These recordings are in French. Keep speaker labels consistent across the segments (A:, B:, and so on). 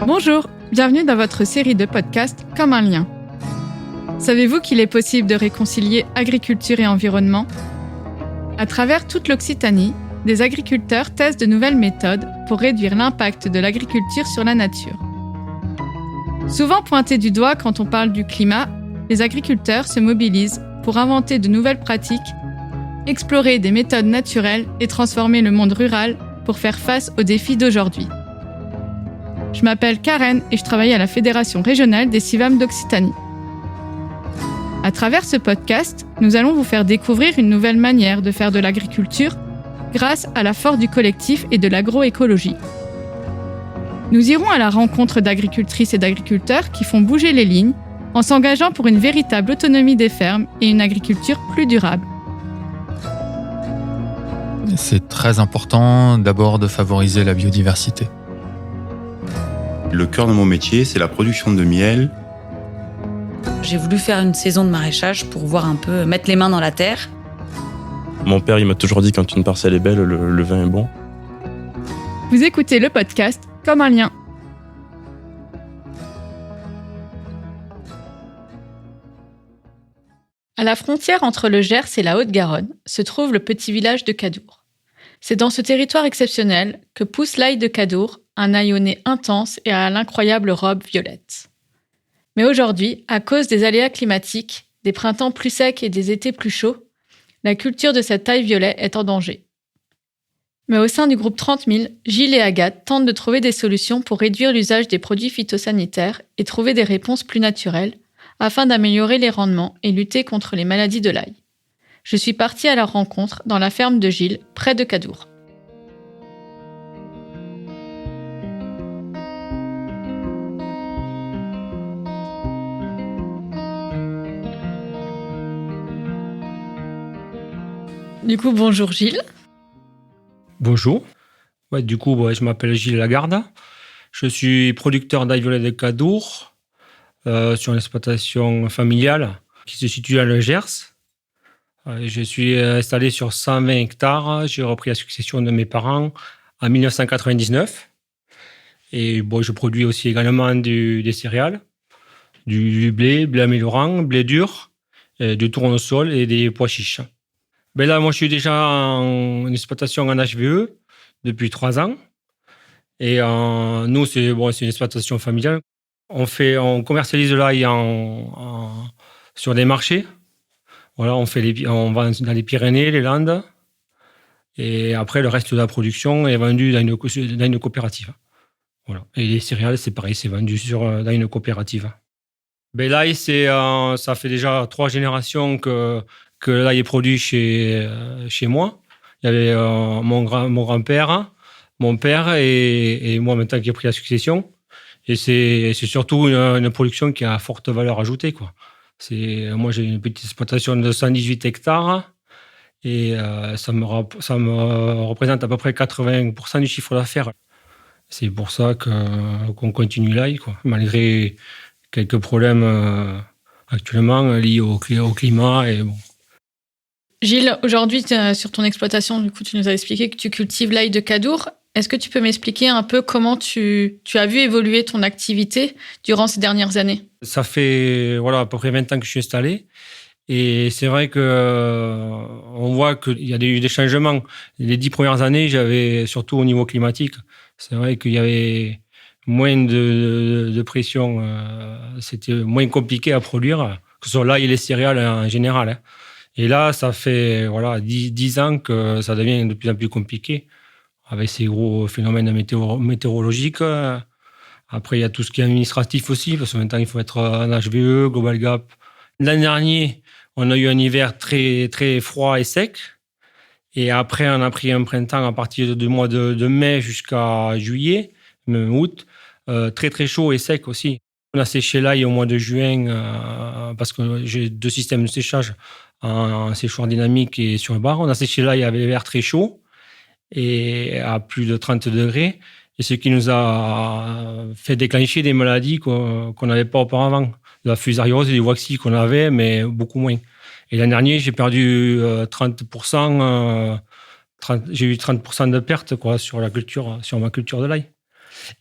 A: Bonjour, bienvenue dans votre série de podcasts Comme un lien. Savez-vous qu'il est possible de réconcilier agriculture et environnement ? À travers toute l'Occitanie, des agriculteurs testent de nouvelles méthodes pour réduire l'impact de l'agriculture sur la nature. Souvent pointés du doigt quand on parle du climat, les agriculteurs se mobilisent pour inventer de nouvelles pratiques, explorer des méthodes naturelles et transformer le monde rural pour faire face aux défis d'aujourd'hui. Je m'appelle Karen et je travaille à la Fédération régionale des CIVAM d'Occitanie. À travers ce podcast, nous allons vous faire découvrir une nouvelle manière de faire de l'agriculture grâce à la force du collectif et de l'agroécologie. Nous irons à la rencontre d'agricultrices et d'agriculteurs qui font bouger les lignes en s'engageant pour une véritable autonomie des fermes et une agriculture plus durable.
B: C'est très important d'abord de favoriser la biodiversité.
C: Le cœur de mon métier, c'est la production de miel.
D: J'ai voulu faire une saison de maraîchage pour voir un peu, mettre les mains dans la terre.
E: Mon père, il m'a toujours dit quand une parcelle est belle, le vin est bon.
A: Vous écoutez le podcast Comme un lien. À la frontière entre le Gers et la Haute-Garonne se trouve le petit village de Cadour. C'est dans ce territoire exceptionnel que pousse l'ail de Cadour, un ail au nez intense et à l'incroyable robe violette. Mais aujourd'hui, à cause des aléas climatiques, des printemps plus secs et des étés plus chauds, la culture de cet ail violet est en danger. Mais au sein du groupe 30 000, Gilles et Agathe tentent de trouver des solutions pour réduire l'usage des produits phytosanitaires et trouver des réponses plus naturelles afin d'améliorer les rendements et lutter contre les maladies de l'ail. Je suis partie à leur rencontre dans la ferme de Gilles, près de Cadour. Du coup, bonjour Gilles.
F: Bonjour. Je m'appelle Gilles Lagarde. Je suis producteur d'ail violet de Cadour sur une exploitation familiale qui se situe dans le Gers. Je suis installé sur 120 hectares. J'ai repris la succession de mes parents en 1999. Et je produis aussi également des céréales, du blé améliorant, blé dur, du tournesol et des pois chiches. Là, moi, je suis déjà en exploitation en HVE depuis 3 ans. Et nous, c'est une exploitation familiale. On commercialise l'ail sur des marchés. Voilà, on vend dans les Pyrénées, les Landes. Et après, le reste de la production est vendu dans une coopérative. Voilà. Et les céréales, c'est pareil, c'est vendu dans une coopérative. L'ail, ça fait déjà 3 générations que l'ail est produit chez moi. Il y avait mon grand-père, mon père et moi maintenant qui ai pris la succession. Et c'est surtout une production qui a forte valeur ajoutée, quoi. Moi, j'ai une petite exploitation de 118 hectares et ça me représente à peu près 80% du chiffre d'affaires. C'est pour ça qu'on continue l'ail, quoi, malgré quelques problèmes actuellement liés au climat et bon.
A: Gilles, aujourd'hui, sur ton exploitation, du coup, tu nous as expliqué que tu cultives l'ail de Cadour. Est-ce que tu peux m'expliquer un peu comment tu as vu évoluer ton activité durant ces dernières années ?
F: Ça fait à peu près 20 ans que je suis installé. Et c'est vrai qu'on voit qu'il y a eu des changements. Les 10 premières années, j'avais, surtout au niveau climatique, c'est vrai qu'il y avait moins de pression. C'était moins compliqué à produire, que ce soit l'ail et les céréales en général, hein. Et là, ça fait 10 ans que ça devient de plus en plus compliqué, avec ces gros phénomènes météorologiques. Après, il y a tout ce qui est administratif aussi, parce que maintenant, il faut être en HVE, Global Gap. L'an dernier, on a eu un hiver très, très froid et sec. Et après, on a pris un printemps à partir du mois de mai jusqu'à juillet, même août, très, très chaud et sec aussi. On a séché l'ail au mois de juin parce que j'ai 2 systèmes de séchage, un séchoir dynamique et sur le bar. On a séché l'ail avec l'air très chaud et à plus de 30 degrés. Et ce qui nous a fait déclencher des maladies qu'on n'avait pas auparavant. La fusariose et les waxy qu'on avait, mais beaucoup moins. Et l'an dernier, j'ai perdu 30%. J'ai eu 30% de perte sur ma culture de l'ail.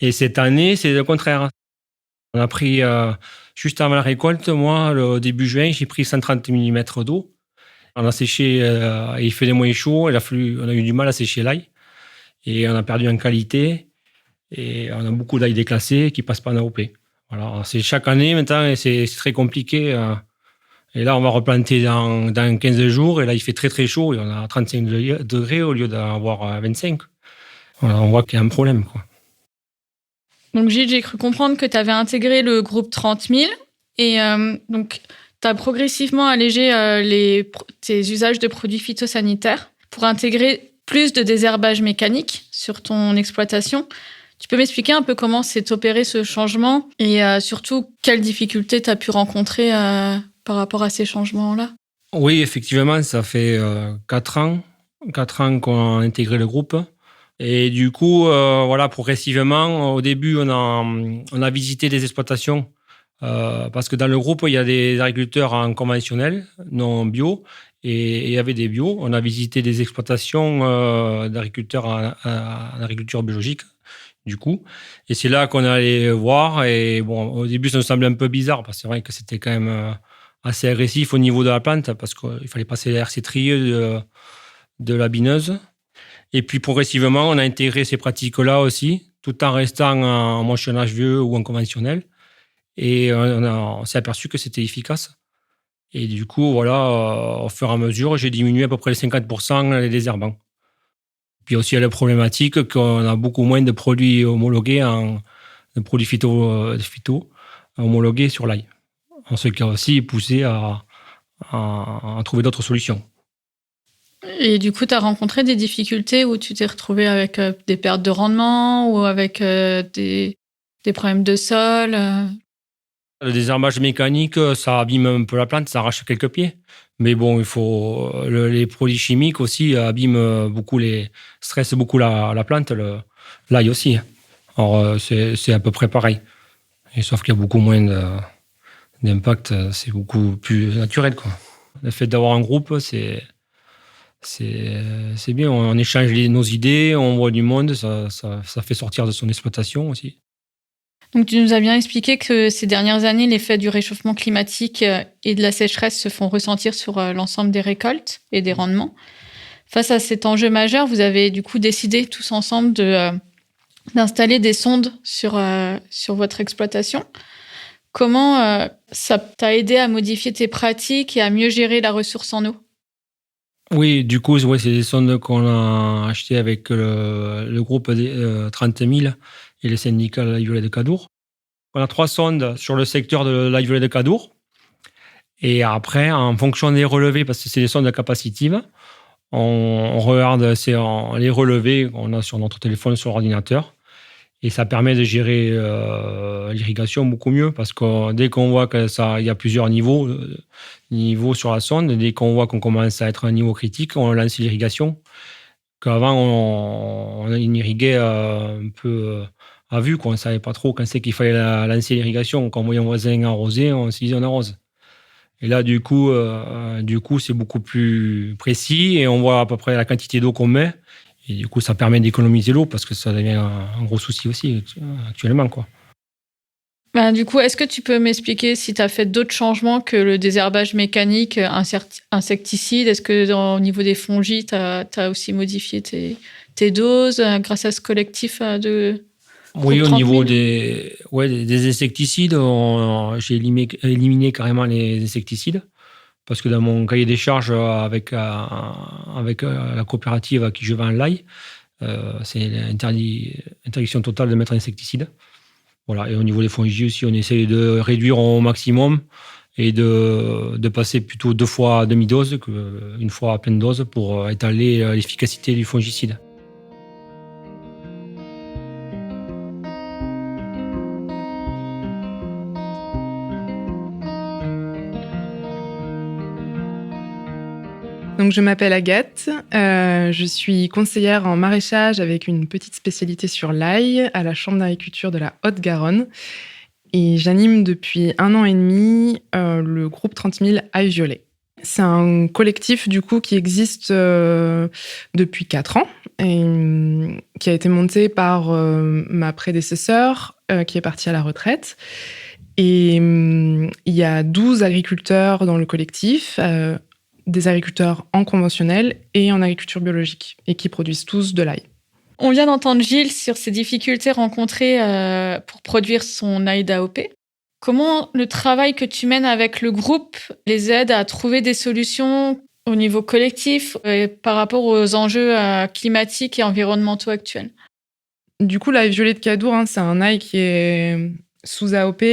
F: Et cette année, c'est le contraire. On a pris, juste avant la récolte, moi, au début juin, j'ai pris 130 mm d'eau. On a séché, il faisait moins chaud, on a eu du mal à sécher l'ail. Et on a perdu en qualité. Et on a beaucoup d'ail déclassés qui ne passent pas en AOP. Voilà, c'est chaque année maintenant, et c'est très compliqué. Et là, on va replanter dans 15 jours. Et là, il fait très, très chaud. Et on a 35 degrés au lieu d'avoir 25. Voilà, on voit qu'il y a un problème, quoi.
A: Donc Gilles, j'ai cru comprendre que tu avais intégré le groupe 30 000 et donc tu as progressivement allégé tes usages de produits phytosanitaires pour intégrer plus de désherbage mécanique sur ton exploitation. Tu peux m'expliquer un peu comment s'est opéré ce changement et surtout quelles difficultés tu as pu rencontrer par rapport à ces changements-là?
F: Oui, effectivement, ça fait 4 ans qu'on a intégré le groupe. Et du coup, voilà, progressivement, au début, on a visité des exploitations parce que dans le groupe, il y a des agriculteurs en conventionnel, non bio, et il y avait des bio. On a visité des exploitations d'agriculteurs en agriculture biologique, du coup. Et c'est là qu'on est allé voir. Et bon, au début, ça nous semblait un peu bizarre parce que c'est vrai que c'était quand même assez agressif au niveau de la plante parce qu'il fallait passer les RC trieux de la bineuse. Et puis, progressivement, on a intégré ces pratiques-là aussi, tout en restant en moissonnage vieux ou en conventionnel. Et on s'est aperçu que c'était efficace. Et du coup, voilà, au fur et à mesure, j'ai diminué à peu près les 50% les désherbants. Puis aussi, il y a la problématique qu'on a beaucoup moins de produits homologués, de produits phyto homologués sur l'ail. Ce qui a aussi poussé à trouver d'autres solutions.
A: Et du coup, tu as rencontré des difficultés où tu t'es retrouvé avec des pertes de rendement ou avec des problèmes de sol?
F: Le désherbage mécanique, ça abîme un peu la plante, ça arrache quelques pieds. Mais bon, les produits chimiques aussi abîment beaucoup, stressent beaucoup la plante, l'ail aussi. Alors, c'est à peu près pareil. Et sauf qu'il y a beaucoup moins d'impact, c'est beaucoup plus naturel, quoi. Le fait d'avoir un groupe, c'est bien, on échange nos idées, on voit du monde, ça fait sortir de son exploitation aussi.
A: Donc tu nous as bien expliqué que ces dernières années, l'effet du réchauffement climatique et de la sécheresse se font ressentir sur l'ensemble des récoltes et des rendements. Face à cet enjeu majeur, vous avez du coup décidé tous ensemble d'installer des sondes sur votre exploitation. Comment ça t'a aidé à modifier tes pratiques et à mieux gérer la ressource en eau?
F: Oui, du coup, c'est des sondes qu'on a achetées avec le groupe 30 000 et le syndicat de l'ail violet de Cadour. On a 3 sondes sur le secteur de l'ail violet de Cadour. Et après, en fonction des relevés, parce que c'est des sondes capacitives, on regarde les relevés qu'on a sur notre téléphone, sur l'ordinateur. Et ça permet de gérer l'irrigation beaucoup mieux parce que dès qu'on voit qu'il y a plusieurs niveaux sur la sonde, dès qu'on voit qu'on commence à être à un niveau critique, on lance l'irrigation. Qu'avant, on irriguait un peu à vue, on ne savait pas trop quand c'est qu'il fallait lancer l'irrigation. Quand on voyait un voisin arroser, on se disait on arrose. Et là, du coup, c'est beaucoup plus précis et on voit à peu près la quantité d'eau qu'on met. Et du coup, ça permet d'économiser l'eau parce que ça devient un gros souci aussi actuellement, quoi.
A: Du coup, est-ce que tu peux m'expliquer si tu as fait d'autres changements que le désherbage mécanique, insecticide? Est-ce que au niveau des fongies, tu as aussi modifié tes doses grâce à ce collectif de...
F: Oui, au niveau des insecticides, j'ai éliminé carrément les insecticides. Parce que dans mon cahier des charges avec la coopérative à qui je vends l'ail, c'est l'interdiction totale de mettre un insecticide. Voilà. Et au niveau des fongicides aussi, on essaye de réduire au maximum et de passer plutôt 2 fois à demi-dose qu'une fois à pleine dose pour étaler l'efficacité du fongicide.
G: Donc, je m'appelle Agathe, je suis conseillère en maraîchage avec une petite spécialité sur l'ail à la Chambre d'agriculture de la Haute-Garonne. Et j'anime depuis 1 an et demi le groupe 30 000 Ail Violet. C'est un collectif du coup qui existe depuis 4 ans qui a été monté par ma prédécesseur, qui est partie à la retraite. Et il y a 12 agriculteurs dans le collectif, des agriculteurs en conventionnel et en agriculture biologique, et qui produisent tous de l'ail.
A: On vient d'entendre Gilles sur ses difficultés rencontrées pour produire son ail d'AOP. Comment le travail que tu mènes avec le groupe les aide à trouver des solutions au niveau collectif par rapport aux enjeux climatiques et environnementaux actuels?
G: Du coup, l'ail violet de Cadour, c'est un ail qui est sous AOP,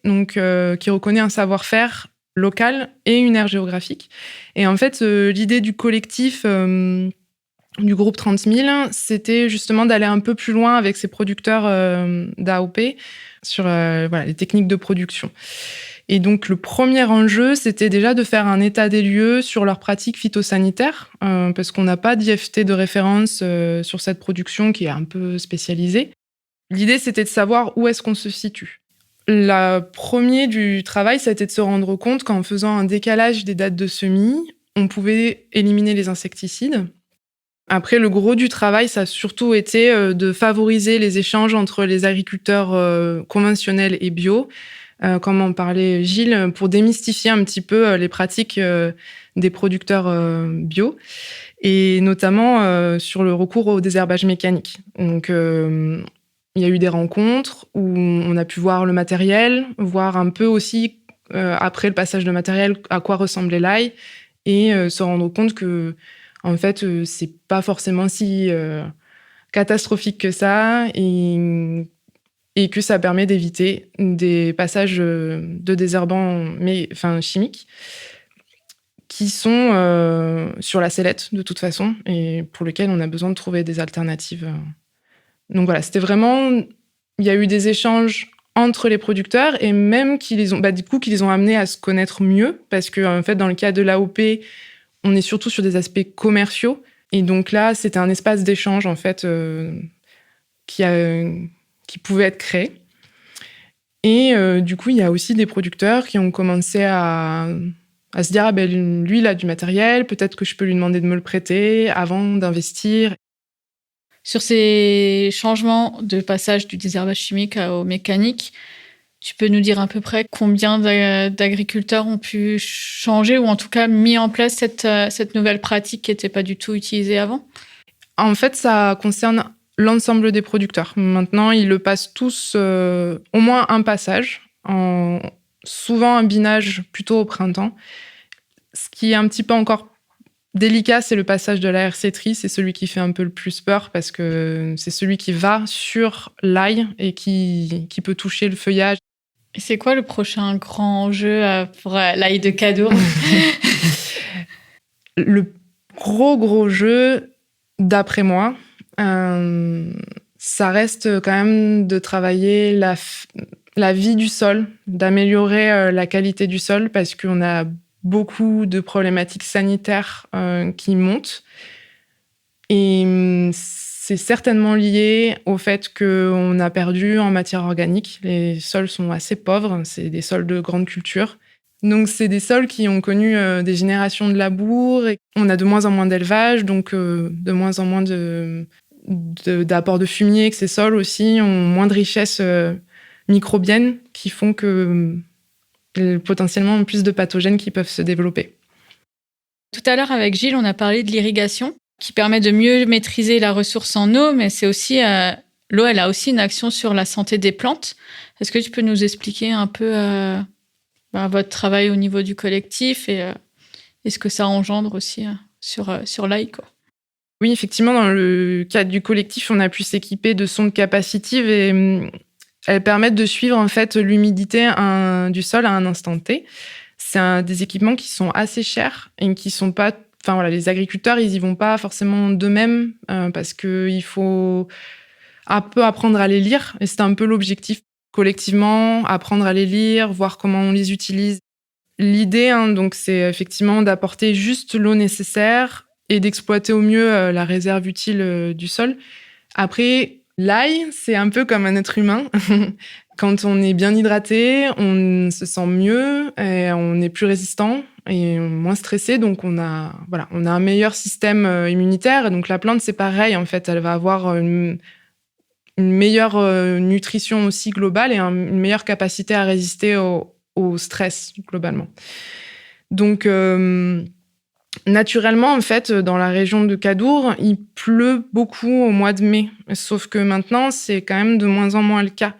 G: donc qui reconnaît un savoir-faire local et une aire géographique. Et en fait, l'idée du collectif du groupe 30 000, c'était justement d'aller un peu plus loin avec ces producteurs d'AOP sur les techniques de production. Et donc, le premier enjeu, c'était déjà de faire un état des lieux sur leurs pratiques phytosanitaires, parce qu'on n'a pas d'IFT de référence sur cette production qui est un peu spécialisée. L'idée, c'était de savoir où est-ce qu'on se situe. Le premier du travail, ça a été de se rendre compte qu'en faisant un décalage des dates de semis, on pouvait éliminer les insecticides. Après, le gros du travail, ça a surtout été de favoriser les échanges entre les agriculteurs conventionnels et bio, comme en parlait Gilles, pour démystifier un petit peu les pratiques des producteurs bio, et notamment sur le recours au désherbage mécanique. Donc, il y a eu des rencontres où on a pu voir le matériel, voir un peu aussi, après le passage de matériel, à quoi ressemblait l'ail, et se rendre compte que en fait, c'est pas forcément si catastrophique que ça, et que ça permet d'éviter des passages de désherbants chimiques qui sont sur la sellette de toute façon, et pour lesquels on a besoin de trouver des alternatives. Donc voilà, c'était vraiment... Il y a eu des échanges entre les producteurs, et même qui les ont amenés à se connaître mieux, parce que en fait, dans le cas de l'AOP, on est surtout sur des aspects commerciaux. Et donc là, c'était un espace d'échange, en fait, qui pouvait être créé. Et du coup, il y a aussi des producteurs qui ont commencé à se dire « lui, il a du matériel, peut-être que je peux lui demander de me le prêter avant d'investir ».
A: Sur ces changements de passage du désherbage chimique au mécanique, tu peux nous dire à peu près combien d'agriculteurs ont pu changer ou en tout cas mis en place cette nouvelle pratique qui n'était pas du tout utilisée avant?
G: En fait, ça concerne l'ensemble des producteurs. Maintenant, ils le passent tous au moins un passage, souvent un binage plutôt au printemps. Ce qui est un petit peu encore délicat, c'est le passage de la RC-Tri. C'est celui qui fait un peu le plus peur parce que c'est celui qui va sur l'ail et qui peut toucher le feuillage.
A: Et c'est quoi le prochain grand enjeu pour l'ail de Cadour?
G: Le gros jeu, d'après moi, ça reste quand même de travailler la vie du sol, d'améliorer la qualité du sol, parce qu'on a beaucoup de problématiques sanitaires qui montent. Et c'est certainement lié au fait qu'on a perdu en matière organique. Les sols sont assez pauvres, c'est des sols de grande culture. Donc, c'est des sols qui ont connu des générations de labour. Et on a de moins en moins d'élevage, donc de moins en moins d'apport de fumier, que ces sols aussi ont moins de richesses microbiennes qui font que potentiellement plus de pathogènes qui peuvent se développer.
A: Tout à l'heure, avec Gilles, on a parlé de l'irrigation qui permet de mieux maîtriser la ressource en eau, mais c'est aussi l'eau, elle a aussi une action sur la santé des plantes. Est-ce que tu peux nous expliquer un peu votre travail au niveau du collectif et ce que ça engendre aussi sur l'ail, quoi?
G: Oui, effectivement, dans le cadre du collectif, on a pu s'équiper de sondes capacitives et elles permettent de suivre en fait l'humidité du sol à un instant T. C'est des équipements qui sont assez chers et qui sont pas... Enfin voilà, les agriculteurs, ils y vont pas forcément d'eux-mêmes parce qu'il faut un peu apprendre à les lire. Et c'est un peu l'objectif collectivement, apprendre à les lire, voir comment on les utilise. L'idée, donc, c'est effectivement d'apporter juste l'eau nécessaire et d'exploiter au mieux la réserve utile du sol. Après, l'ail, c'est un peu comme un être humain. Quand on est bien hydraté, on se sent mieux, et on est plus résistant et moins stressé. Donc, on a un meilleur système immunitaire. Et donc, la plante, c'est pareil. En fait, elle va avoir une meilleure nutrition aussi globale et une meilleure capacité à résister au stress globalement. Donc, naturellement, en fait, dans la région de Cadour, il pleut beaucoup au mois de mai. Sauf que maintenant, c'est quand même de moins en moins le cas.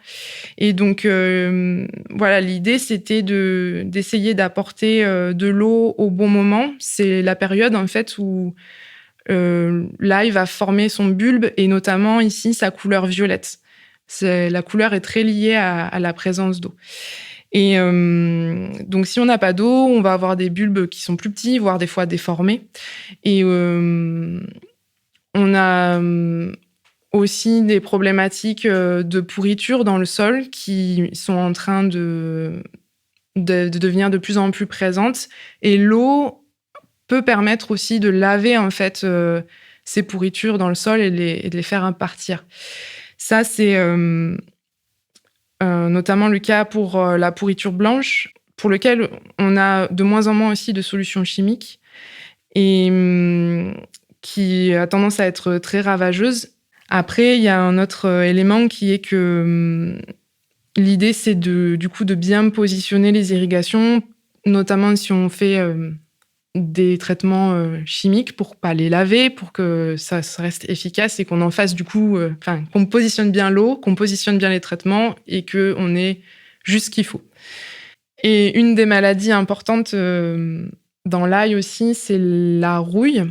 G: Et donc, l'idée, c'était d'essayer d'apporter de l'eau au bon moment. C'est la période, en fait, où l'ail va former son bulbe et notamment ici, sa couleur violette. La couleur est très liée à la présence d'eau. Et donc, si on n'a pas d'eau, on va avoir des bulbes qui sont plus petits, voire des fois déformés. Et on a aussi des problématiques de pourriture dans le sol qui sont en train de devenir de plus en plus présentes. Et l'eau peut permettre aussi de laver en fait ces pourritures dans le sol et de les faire partir. Ça, c'est notamment le cas pour la pourriture blanche, pour lequel on a de moins en moins aussi de solutions chimiques et qui a tendance à être très ravageuse. Après, il y a un autre élément qui est que l'idée, c'est de bien positionner les irrigations, notamment si on fait des traitements chimiques pour pas les laver, pour que ça reste efficace et qu'on en fasse qu'on positionne bien l'eau, qu'on positionne bien les traitements et qu'on ait juste ce qu'il faut. Et une des maladies importantes dans l'ail aussi, c'est la rouille,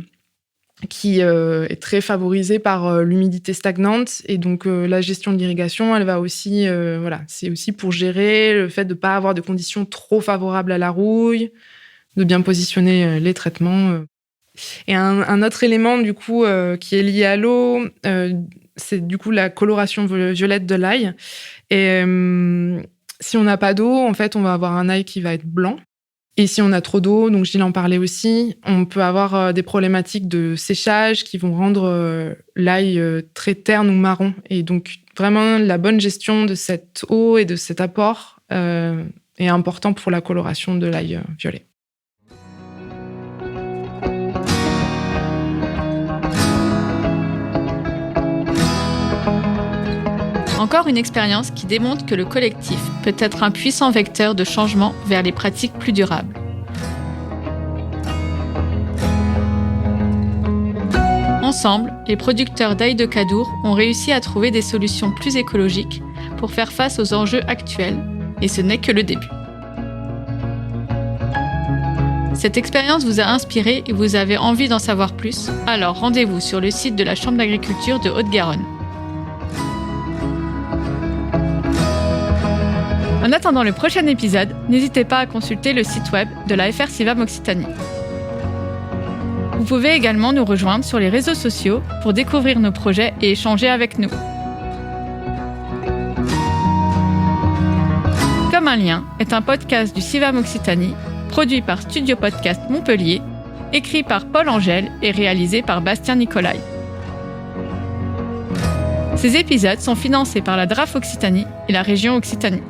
G: qui est très favorisée par l'humidité stagnante. Et donc, la gestion de l'irrigation, elle va aussi... c'est aussi pour gérer le fait de ne pas avoir de conditions trop favorables à la rouille, de bien positionner les traitements. Et un autre élément, du coup, qui est lié à l'eau, c'est du coup la coloration violette de l'ail. Et si on n'a pas d'eau, en fait, on va avoir un ail qui va être blanc. Et si on a trop d'eau, donc Gilles en parlait aussi, on peut avoir des problématiques de séchage qui vont rendre l'ail très terne ou marron. Et donc, vraiment, la bonne gestion de cette eau et de cet apport est important pour la coloration de l'ail violet.
A: Encore une expérience qui démontre que le collectif peut être un puissant vecteur de changement vers les pratiques plus durables. Ensemble, les producteurs d'ail de Cadour ont réussi à trouver des solutions plus écologiques pour faire face aux enjeux actuels, et ce n'est que le début. Cette expérience vous a inspiré et vous avez envie d'en savoir plus, alors rendez-vous sur le site de la Chambre d'agriculture de Haute-Garonne. En attendant le prochain épisode, n'hésitez pas à consulter le site web de la FR CIVAM Occitanie. Vous pouvez également nous rejoindre sur les réseaux sociaux pour découvrir nos projets et échanger avec nous. Comme un lien est un podcast du CIVAM Occitanie, produit par Studio Podcast Montpellier, écrit par Paul Angèle et réalisé par Bastien Nicolai. Ces épisodes sont financés par la DRAF Occitanie et la région Occitanie.